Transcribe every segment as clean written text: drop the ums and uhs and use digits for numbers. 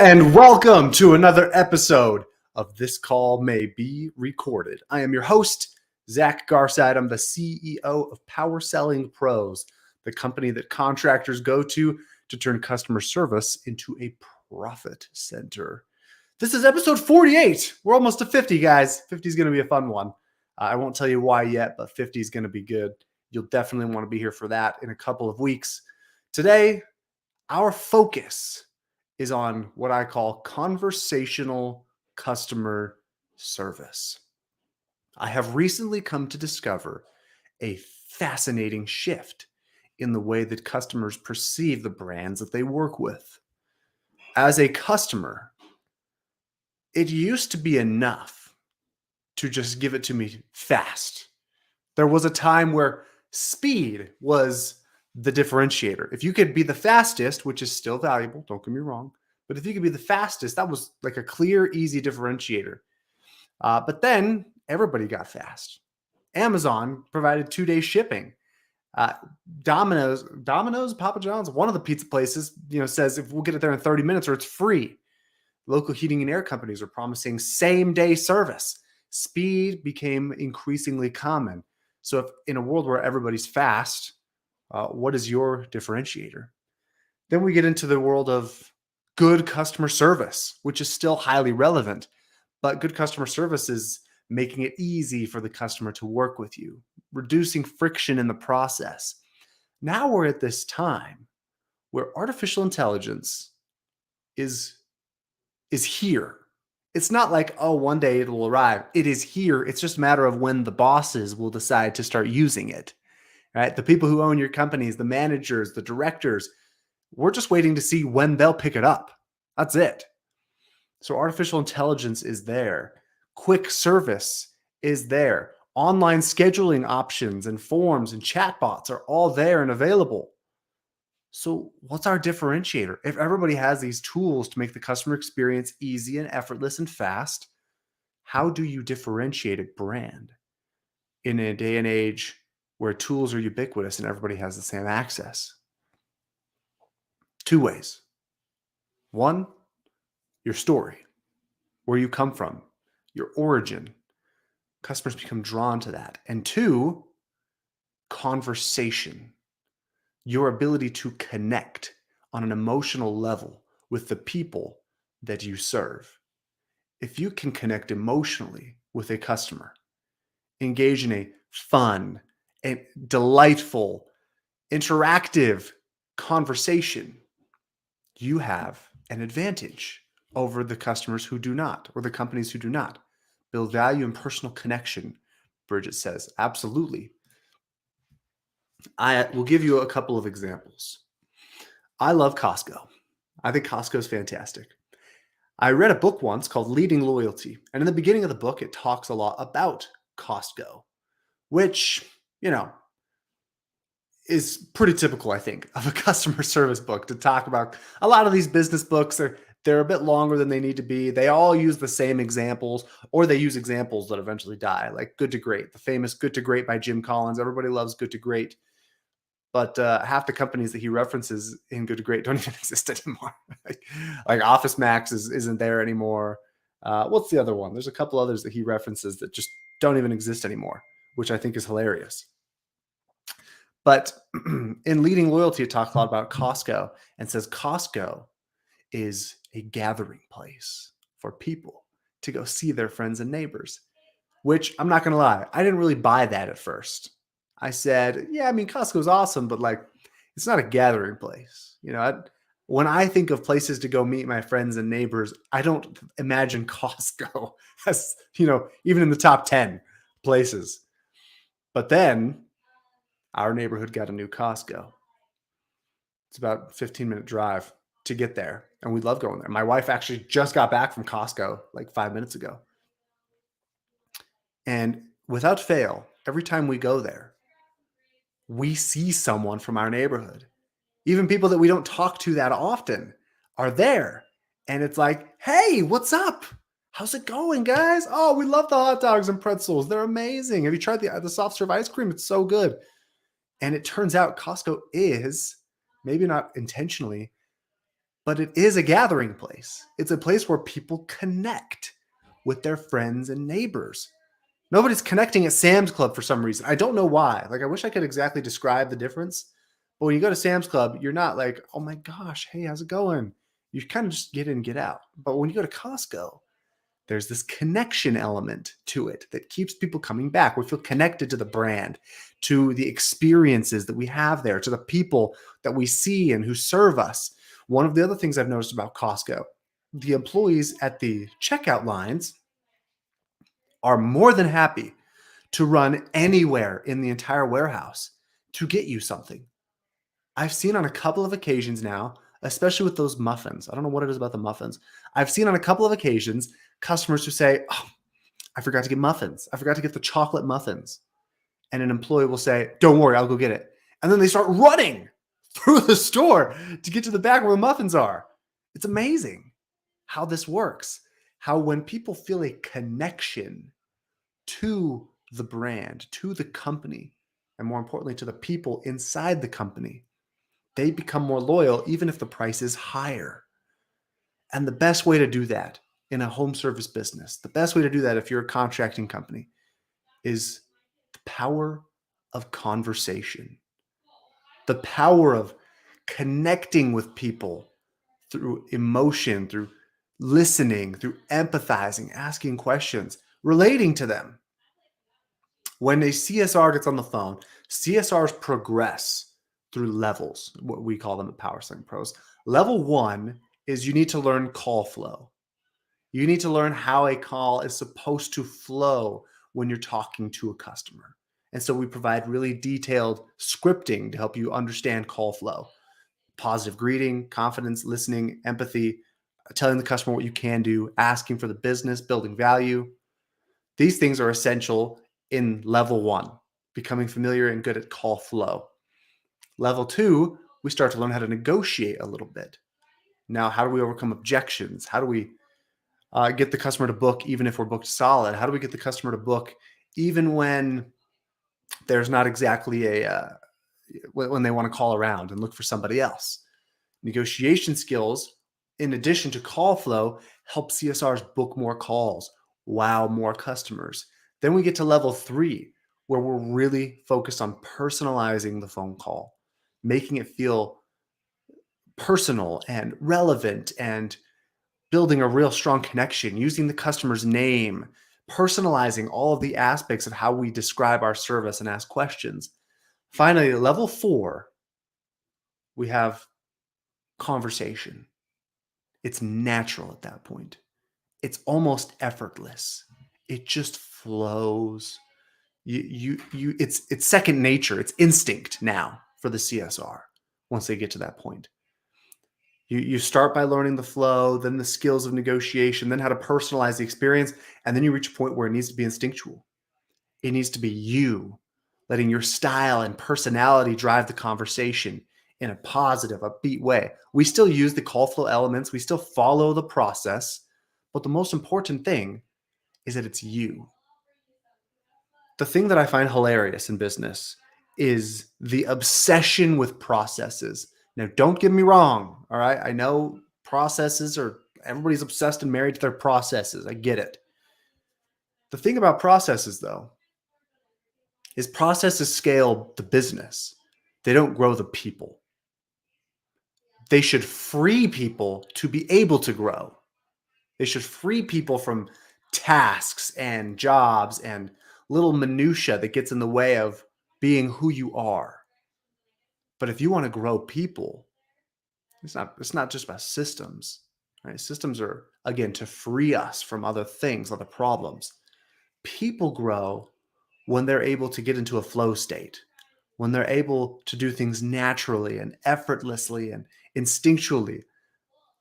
And welcome to another episode of This Call May Be Recorded. I am your host, Zach Garside. I'm the CEO of Power Selling Pros, the company that contractors go to turn customer service into a profit center. This is episode 48. We're almost to 50, guys. 50 is going to be a fun one. I won't tell you why yet, but 50 is going to be good. You'll definitely want to be here for that in a couple of weeks. Today, our focus is on what I call conversational customer service. I have recently come to discover a fascinating shift in the way that customers perceive the brands that they work with. As a customer, it used to be enough to just give it to me fast. There was a time where speed was the differentiator. If you could be the fastest, which is still valuable, don't get me wrong, but if you could be the fastest, that was like a clear, easy differentiator. But then everybody got fast. Amazon provided 2-day shipping. Domino's, Papa John's, one of the pizza places, says if we'll get it there in 30 minutes or it's free. Local heating and air companies are promising same-day service. Speed became increasingly common. So if in a world where everybody's fast, what is your differentiator? Then we get into the world of good customer service, which is still highly relevant, but good customer service is making it easy for the customer to work with you, reducing friction in the process. Now we're at this time where artificial intelligence is here. It's not like, oh, one day it will arrive. It is here. It's just a matter of when the bosses will decide to start using it. Right? The people who own your companies, the managers, the directors, we're just waiting to see when they'll pick it up. That's it. So artificial intelligence is there. Quick service is there. Online scheduling options and forms and chatbots are all there and available. So what's our differentiator? If everybody has these tools to make the customer experience easy and effortless and fast, how do you differentiate a brand in a day and age where tools are ubiquitous and everybody has the same access? 2 ways. 1, your story, where you come from, your origin. Customers become drawn to that. And 2, conversation, your ability to connect on an emotional level with the people that you serve. If you can connect emotionally with a customer, engage in a fun and delightful, interactive conversation, you have an advantage over the customers who do not, or the companies who do not. Build value and personal connection, Bridget says. Absolutely. I will give you a couple of examples. I love Costco. I think Costco is fantastic. I read a book once called Leading Loyalty. And in the beginning of the book, it talks a lot about Costco, which, is pretty typical, I think, of a customer service book to talk about. A lot of these business books, they're a bit longer than they need to be. They all use the same examples, or they use examples that eventually die, like Good to Great, the famous Good to Great by Jim Collins. Everybody loves Good to Great. But half the companies that he references in Good to Great don't even exist anymore. like Office Max isn't there anymore. What's the other one? There's a couple others that he references that just don't even exist anymore, which I think is hilarious. But in Leading Loyalty, it talks a lot about Costco and says Costco is a gathering place for people to go see their friends and neighbors, which I'm not going to lie, I didn't really buy that at first. I said, yeah, Costco's awesome, but it's not a gathering place. When I think of places to go meet my friends and neighbors, I don't imagine Costco as, even in the top 10 places. But then our neighborhood got a new Costco. It's about a 15-minute drive to get there, and we love going there. My wife actually just got back from Costco like 5 minutes ago. And without fail, every time we go there, we see someone from our neighborhood. Even people that we don't talk to that often are there. And it's like, hey, what's up? How's it going, guys? Oh, we love the hot dogs and pretzels. They're amazing. Have you tried the soft serve ice cream? It's so good. And it turns out Costco is, maybe not intentionally, but it is a gathering place. It's a place where people connect with their friends and neighbors. Nobody's connecting at Sam's Club for some reason. I don't know why. Like, I wish I could exactly describe the difference. But when you go to Sam's Club, you're not like, oh my gosh, hey, how's it going? You kind of just get in and get out. But when you go to Costco, there's this connection element to it that keeps people coming back. We feel connected to the brand, to the experiences that we have there, to the people that we see and who serve us. One of the other things I've noticed about Costco, the employees at the checkout lines are more than happy to run anywhere in the entire warehouse to get you something. I've seen on a couple of occasions now, especially with those muffins. I don't know what it is about the muffins. I've seen on a couple of occasions customers who say, oh, I forgot to get muffins. I forgot to get the chocolate muffins. And an employee will say, don't worry, I'll go get it. And then they start running through the store to get to the back where the muffins are. It's amazing how this works. How when people feel a connection to the brand, to the company, and more importantly, to the people inside the company, they become more loyal, even if the price is higher. And the best way to do that in a home service business, the best way to do that if you're a contracting company, is the power of conversation, the power of connecting with people through emotion, through listening, through empathizing, asking questions, relating to them. When a CSR gets on the phone, CSRs progress through levels, what we call them at Power Selling Pros. Level 1 is you need to learn call flow. You need to learn how a call is supposed to flow when you're talking to a customer. And so we provide really detailed scripting to help you understand call flow. Positive greeting, confidence, listening, empathy, telling the customer what you can do, asking for the business, building value. These things are essential in level 1, becoming familiar and good at call flow. Level 2, we start to learn how to negotiate a little bit. Now, how do we overcome objections? How do we get the customer to book even if we're booked solid? How do we get the customer to book even when there's not exactly when they want to call around and look for somebody else? Negotiation skills, in addition to call flow, help CSRs book more calls, wow more customers. Then we get to level 3, where we're really focused on personalizing the phone call, making it feel personal and relevant and building a real strong connection, using the customer's name, personalizing all of the aspects of how we describe our service and ask questions. Finally, level 4, we have conversation. It's natural at that point. It's almost effortless. It just flows. It's second nature. It's instinct now for the CSR once they get to that point. You start by learning the flow, then the skills of negotiation, then how to personalize the experience, and then you reach a point where it needs to be instinctual. It needs to be you, letting your style and personality drive the conversation in a positive, upbeat way. We still use the call flow elements, we still follow the process, but the most important thing is that it's you. The thing that I find hilarious in business is the obsession with processes. Now, don't get me wrong, all right? I know processes are, everybody's obsessed and married to their processes. I get it. The thing about processes, though, is processes scale the business. They don't grow the people. They should free people to be able to grow. They should free people from tasks and jobs and little minutia that gets in the way of being who you are. But if you want to grow people, it's not just about systems, right? Systems are, again, to free us from other things, other problems. People grow when they're able to get into a flow state, when they're able to do things naturally and effortlessly and instinctually.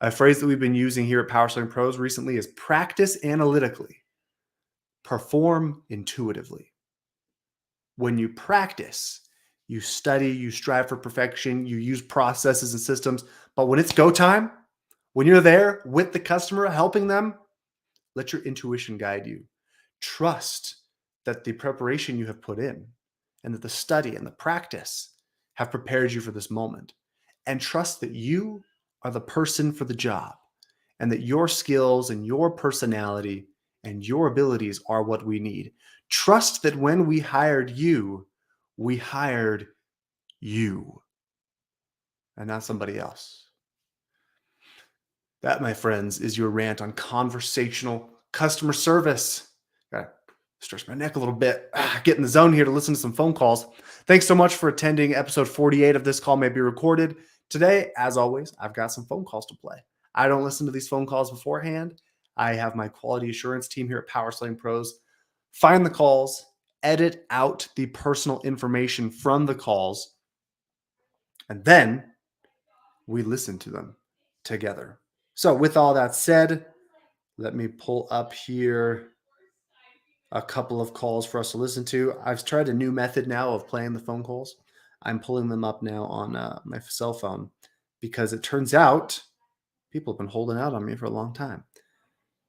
A phrase that we've been using here at Power Selling Pros recently is practice analytically, perform intuitively. When you practice, you study, you strive for perfection, you use processes and systems. But when it's go time, when you're there with the customer, helping them, let your intuition guide you. Trust that the preparation you have put in and that the study and the practice have prepared you for this moment. And trust that you are the person for the job, and that your skills and your personality and your abilities are what we need. Trust that when we hired you and not somebody else. That, my friends, is your rant on conversational customer service. Gotta stretch my neck a little bit. Get in the zone here to listen to some phone calls. Thanks so much for attending episode 48 of This Call May Be Recorded. Today, as always, I've got some phone calls to play. I don't listen to these phone calls beforehand. I have my quality assurance team here at Power Selling Pros find the calls, edit out the personal information from the calls, and then we listen to them together. So with all that said, let me pull up here a couple of calls for us to listen to. I've tried a new method now of playing the phone calls. I'm pulling them up now on my cell phone because it turns out people have been holding out on me for a long time.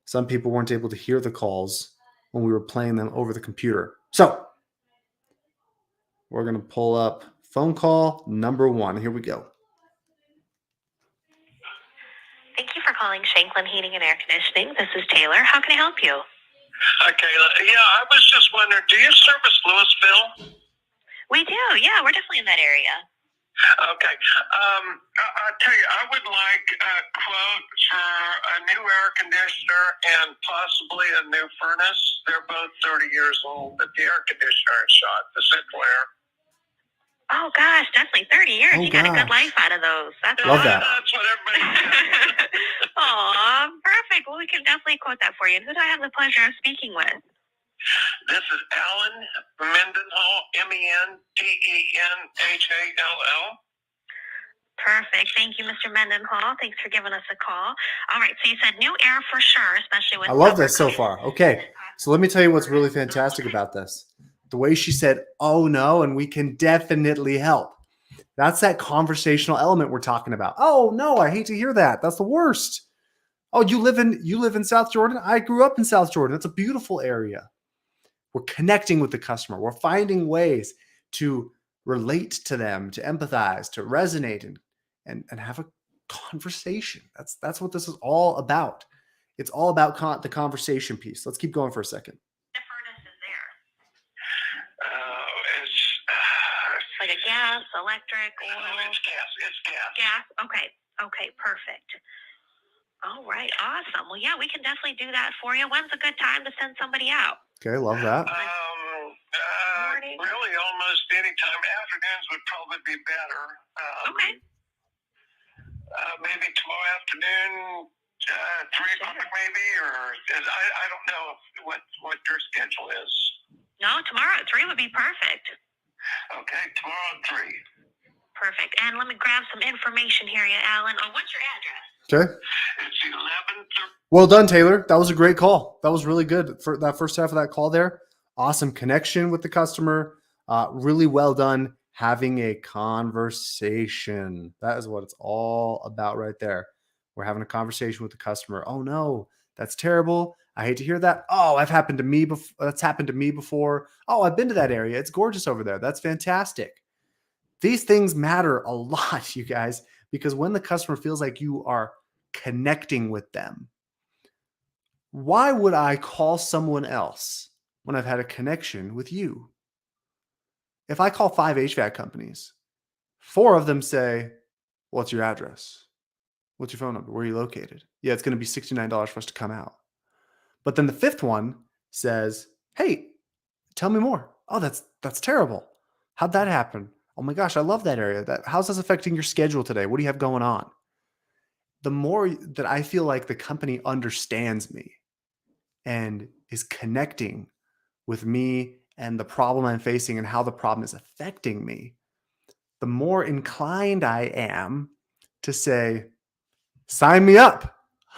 Some people weren't able to hear the calls when we were playing them over the computer. So we're going to pull up phone call number 1. Here we go. Thank you for calling Shanklin Heating and Air Conditioning. This is Taylor. How can I help you? Hi, Kayla. Yeah, I was just wondering, do you service Louisville? We do. Yeah, we're definitely in that area. Okay. I'll tell you, I would like a quote for a new air conditioner and possibly a new furnace. They're both 30 years old, but the air conditioner is shot, the central air. Oh, gosh, definitely 30 years. Oh, You got a good gosh. life out of those. That's Love awesome. that. That's what everybody says. Aw, perfect. Well, we can definitely quote that for you. Who do I have the pleasure of speaking with? This is Alan Mendenhall, Mendenhall. Perfect. Thank you, Mr. Mendenhall. Thanks for giving us a call. All right, so you said new air for sure, especially with... I love this so far. Okay, so let me tell you what's really fantastic about this. The way she said, oh no, and we can definitely help. That's that conversational element we're talking about. Oh no, I hate to hear that. That's the worst. Oh, you live in South Jordan? I grew up in South Jordan. It's a beautiful area. We're connecting with the customer. We're finding ways to relate to them, to empathize, to resonate, and have a conversation. That's what this is all about. It's all about the conversation piece. Let's keep going for a second. The furnace is there. It's Like a gas, electric, oil? it's gas. It's gas. Gas? Okay, perfect. All right, awesome. Well, yeah, we can definitely do that for you. When's a good time to send somebody out? Okay, love that. Morning? Really, almost any time. Afternoons would probably be better. Okay. Maybe tomorrow afternoon, 3 o'clock maybe, or I don't know what your schedule is. No, tomorrow at 3 would be perfect. Okay, tomorrow at 3. Perfect. And let me grab some information here, Alan. Oh, what's your address? Okay. It's 11:30. Well done, Taylor. That was a great call. That was really good for that first half of that call there. Awesome connection with the customer. Really well done having a conversation. That is what it's all about right there. We're having a conversation with the customer. Oh no, that's terrible. I hate to hear that. Oh, that's happened to me before. Oh, I've been to that area. It's gorgeous over there. That's fantastic. These things matter a lot, you guys, because when the customer feels like you are connecting with them, why would I call someone else when I've had a connection with you? If I call 5 HVAC companies, 4 of them say, what's your address? What's your phone number? Where are you located? Yeah, it's going to be $69 for us to come out. But then the 5th one says, hey, tell me more. Oh, that's terrible. How'd that happen? Oh my gosh, I love that area. How's this affecting your schedule today? What do you have going on? The more that I feel like the company understands me and is connecting with me and the problem I'm facing and how the problem is affecting me, the more inclined I am to say, sign me up.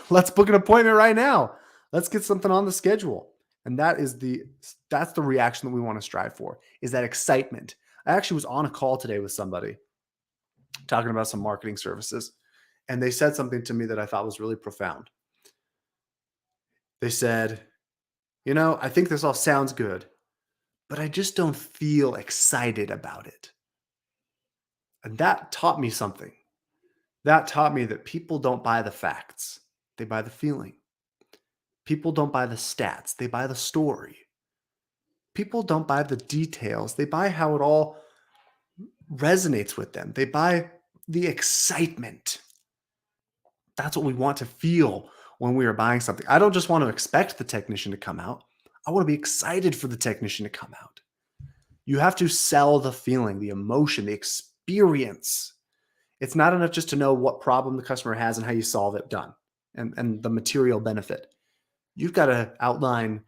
Let's book an appointment right now. Let's get something on the schedule. And that's the reaction that we want to strive for, is that excitement. I actually was on a call today with somebody talking about some marketing services, and they said something to me that I thought was really profound. They said, I think this all sounds good, but I just don't feel excited about it. And that taught me something. That taught me that people don't buy the facts, they buy the feeling. People don't buy the stats, they buy the story. People don't buy the details, they buy how it all resonates with them. They buy the excitement. That's what we want to feel when we are buying something. I don't just want to expect the technician to come out. I want to be excited for the technician to come out. You have to sell the feeling, the emotion, the experience. It's not enough just to know what problem the customer has and how you solve it, done, and the material benefit. You've got to outline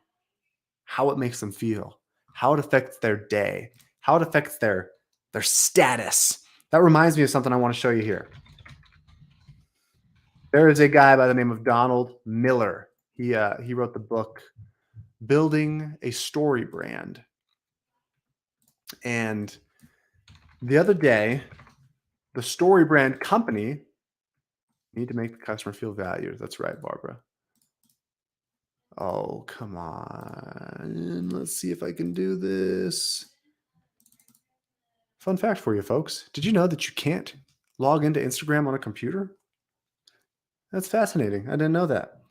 how it makes them feel, how it affects their day, how it affects their status. That reminds me of something I want to show you here. There is a guy by the name of Donald Miller. He wrote the book Building a Story Brand. And the other day, the story brand company need to make the customer feel valued. That's right, Barbara. Oh, come on. Let's see if I can do this. Fun fact for you, folks. Did you know that you can't log into Instagram on a computer? That's fascinating. I didn't know that.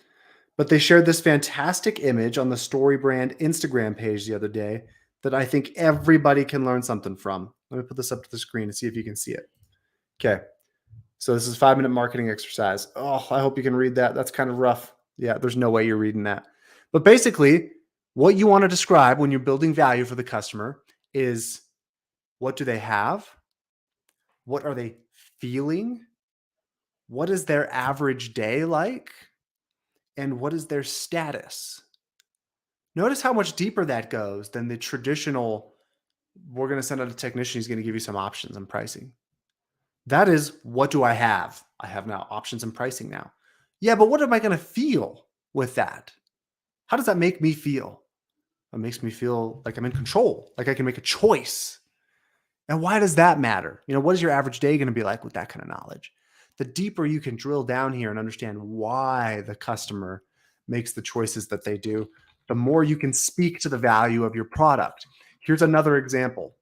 But they shared this fantastic image on the Story Brand Instagram page the other day that I think everybody can learn something from. Let me put this up to the screen and see if you can see it. Okay. So this is a 5-minute marketing exercise. Oh, I hope you can read that. That's kind of rough. Yeah, there's no way you're reading that. But basically, what you want to describe when you're building value for the customer is, what do they have? What are they feeling? What is their average day like? And what is their status? Notice how much deeper that goes than the traditional, we're going to send out a technician, he's going to give you some options and pricing. That is, what do I have? I have now options and pricing now. Yeah, but what am I going to feel with that? How does that make me feel? It makes me feel like I'm in control, like I can make a choice. And why does that matter? What is your average day going to be like with that kind of knowledge? The deeper you can drill down here and understand why the customer makes the choices that they do, the more you can speak to the value of your product. Here's another example.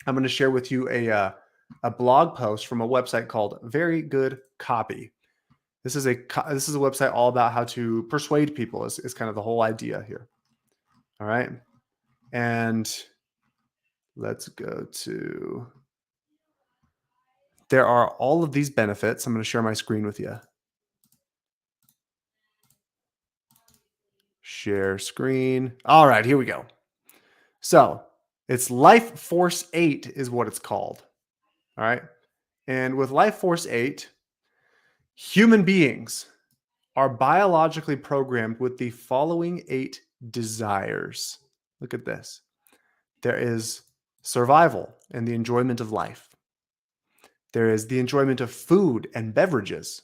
I'm going to share with you a blog post from a website called Very Good Copy. This is a website all about how to persuade people is kind of the whole idea here. All right. And let's go to, there are all of these benefits. I'm going to share my screen with you. Share screen. All right, here we go. So it's Life Force 8 is what it's called. All right. And with Life Force 8, human beings are biologically programmed with the following 8 desires. Look at this. There is survival and the enjoyment of life. There is the enjoyment of food and beverages.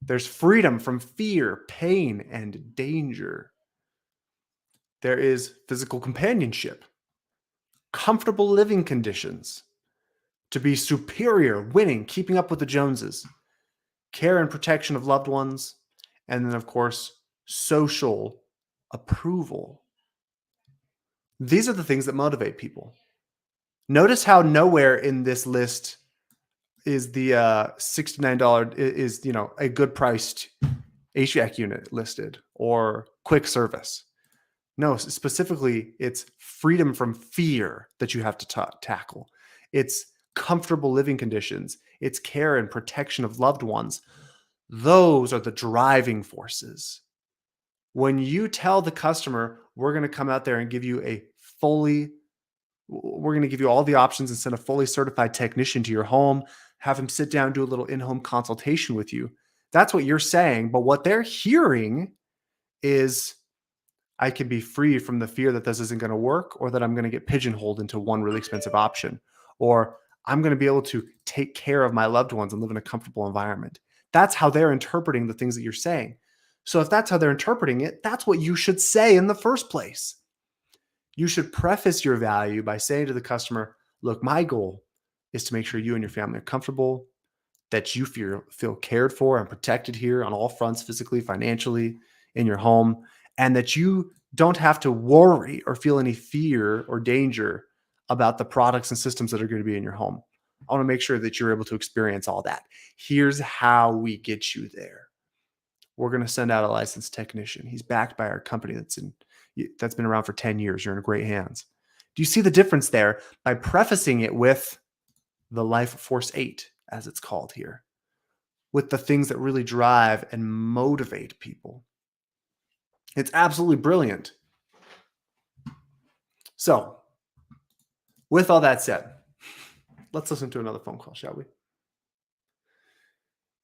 There's freedom from fear, pain, and danger. There is physical companionship, comfortable living conditions, to be superior, winning, keeping up with the Joneses, care and protection of loved ones, and then, of course, social approval. These are the things that motivate people. Notice how nowhere in this list is the $69 is, a good priced HVAC unit listed or quick service. No, specifically, it's freedom from fear that you have to tackle. It's comfortable living conditions. It's care and protection of loved ones. Those are the driving forces. When you tell the customer, we're going to come out there and give you we're going to give you all the options and send a fully certified technician to your home, have him sit down, do a little in-home consultation with you. That's what you're saying. But what they're hearing is, I can be free from the fear that this isn't going to work, or that I'm going to get pigeonholed into one really expensive option, or I'm going to be able to take care of my loved ones and live in a comfortable environment. That's how they're interpreting the things that you're saying. So if that's how they're interpreting it, that's what you should say in the first place. You should preface your value by saying to the customer, look, my goal is to make sure you and your family are comfortable, that you feel cared for and protected here on all fronts, physically, financially, in your home, and that you don't have to worry or feel any fear or danger about the products and systems that are going to be in your home. I want to make sure that you're able to experience all that. Here's how we get you there. We're going to send out a licensed technician. He's backed by our company that's been around for 10 years. You're in great hands. Do you see the difference there by prefacing it with the Life Force 8, as it's called here, with the things that really drive and motivate people? It's absolutely brilliant. So, with all that said, let's listen to another phone call, shall we?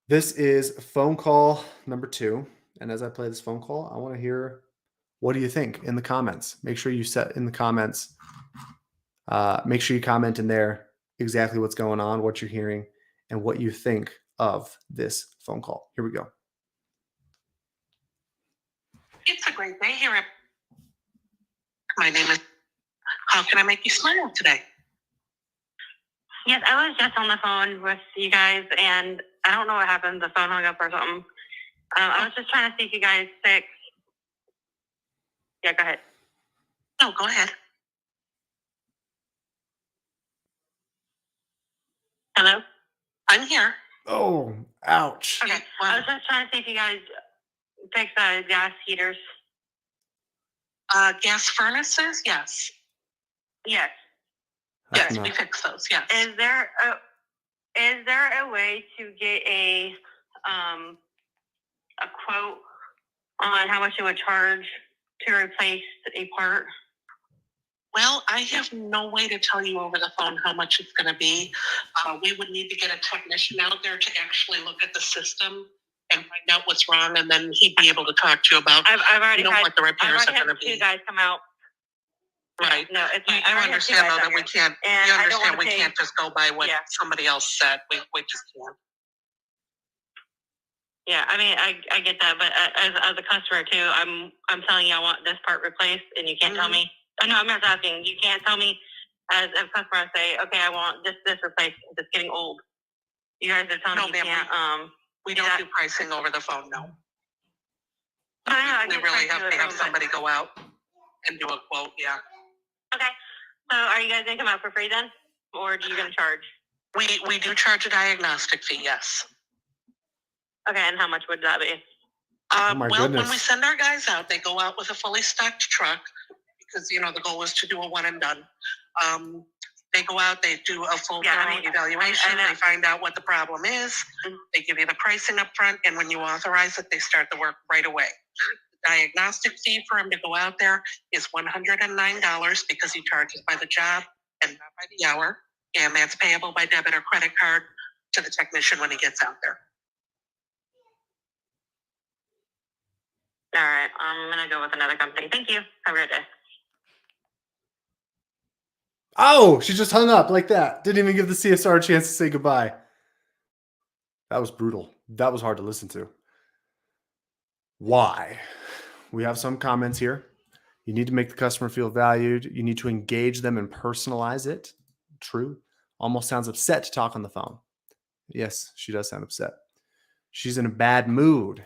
This is phone call number 2. And as I play this phone call, I want to hear, what do you think in the comments? Make sure you set in the comments. Make sure you comment in there exactly what's going on, what you're hearing, and what you think of this phone call. Here we go. It's a great day here. My name is. How can I make you smile today? Yes, I was just on the phone with you guys, and I don't know what happened. The phone hung up or something. I was just trying to see if you guys fix. Yeah, go ahead. No, go ahead. Hello? I'm here. Oh, ouch. Okay. I was just trying to see if you guys fix gas heaters. Gas furnaces? Yes. Yes. Yes, we fix those. Yes. Is there a way to get a quote on how much it would charge to replace a part? Well, I have no way to tell you over the phone how much it's going to be. We would need to get a technician out there to actually look at the system and find out what's wrong, and then he'd be able to talk to you about I've already had, what the repairs are going to be. Two guys come out. Right. No, it's you understand though that we can't. And you understand we can't just go by what somebody else said. We just can't. Yeah, I mean, I get that, but as a customer too, I'm telling you I want this part replaced, and you can't tell me. I know I'm not asking. You can't tell me as a customer. Say, okay, I want this replaced. It's getting old. You guys are telling me you can't. We don't do pricing over the phone. No. We really have to have somebody go out and do a quote. Yeah. Okay. So are you guys going to come out for free then? Or are you going to charge? We do charge a diagnostic fee, yes. Okay, and how much would that be? When we send our guys out, they go out with a fully stocked truck because, the goal is to do a one and done. They go out, they do a full evaluation, they find out what the problem is, they give you the pricing up front, and when you authorize it, they start the work right away. Diagnostic fee for him to go out there is $109 because he charges by the job and not by the hour, and that's payable by debit or credit card to the technician when he gets out there. All right, I'm gonna go with another company. Thank you. Have a great day. Oh, she just hung up like that. Didn't even give the CSR a chance to say goodbye. That was brutal. That was hard to listen to. Why? We have some comments here. You need to make the customer feel valued. You need to engage them and personalize it. True. Almost sounds upset to talk on the phone. Yes, she does sound upset. She's in a bad mood.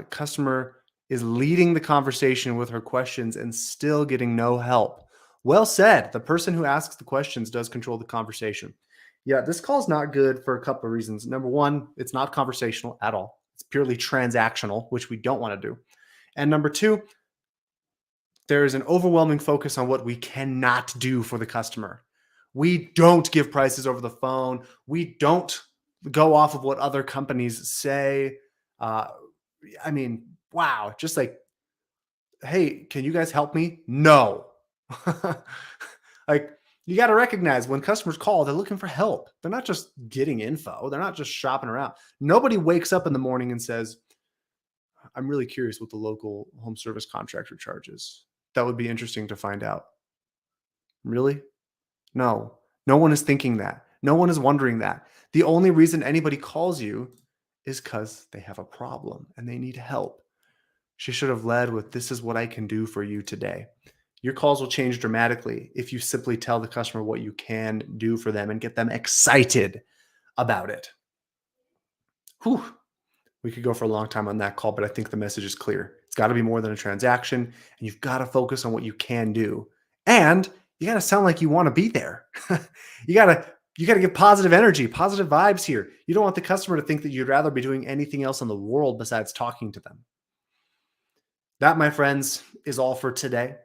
Customer is leading the conversation with her questions and still getting no help. Well said. The person who asks the questions does control the conversation. Yeah, this call is not good for a couple of reasons. Number one, it's not conversational at all. It's purely transactional, which we don't want to do. And number two, there is an overwhelming focus on what we cannot do for the customer. We don't give prices over the phone. We don't go off of what other companies say. I mean, wow, just like, hey, can you guys help me? No. Like, you got to recognize when customers call, they're looking for help. They're not just getting info. They're not just shopping around. Nobody wakes up in the morning and says, I'm really curious what the local home service contractor charges. That would be interesting to find out. Really? No. No one is thinking that. No one is wondering that. The only reason anybody calls you is because they have a problem and they need help. She should have led with, this is what I can do for you today. Your calls will change dramatically if you simply tell the customer what you can do for them and get them excited about it. Whew. We could go for a long time on that call, but I think the message is clear. It's got to be more than a transaction, and you've got to focus on what you can do. And you got to sound like you want to be there. You got to You got to give positive energy, positive vibes here. You don't want the customer to think that you'd rather be doing anything else in the world besides talking to them. That, my friends, is all for today.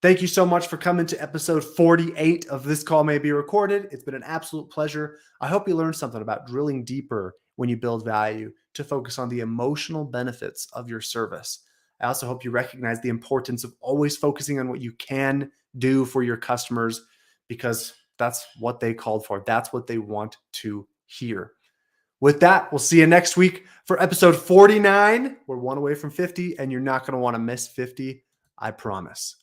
Thank you so much for coming to episode 48 of This Call May Be Recorded. It's been an absolute pleasure. I hope you learned something about drilling deeper when you build value to focus on the emotional benefits of your service. I also hope you recognize the importance of always focusing on what you can do for your customers, because that's what they called for. That's what they want to hear. With that, we'll see you next week for episode 49. We're one away from 50, and you're not going to want to miss 50. I promise.